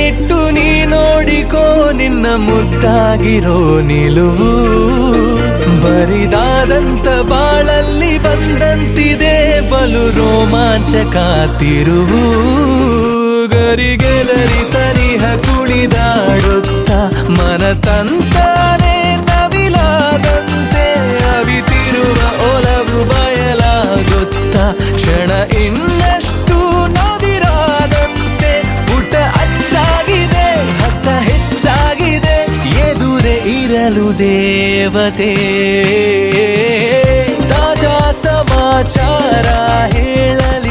ಕಣ್ಣಿಟ್ಟು ನೀ ನೋಡಿಕೋ ನಿನ್ನ ಮುದ್ದಾಗಿರೋ ನಿಲುವು. ಬರಿದಾದಂತ ಬಾಳಲ್ಲಿ ಬಂದಂತಿದೆ ಬಲು ರೋಮಾಂಚಕ ತಿರುವು. ಗರಿಗೆದರಿ ಸನಿಹ ಕುಣಿದಾಡುತ್ತ ಮನ ತಂತಾನೆ ನವಿಲಾದಂತೆ ಅವಿತಿರುವ ಒಲವು ಬಯಲಾಗುತ್ತ ಕ್ಷಣ ಇನ್ನಷ್ಟು ನವಿರಾದಂತೆ. ಪುಟ ಅಚ್ಚಾಗಿದೆ ಹತ್ತ ಹೆಚ್ಚಾಗಿದೆ ಎದುರೇ ಇರಲು ದೇವತೆ. ತಾಜಾ ಸಮಾಚಾರ ಹೇಳಲು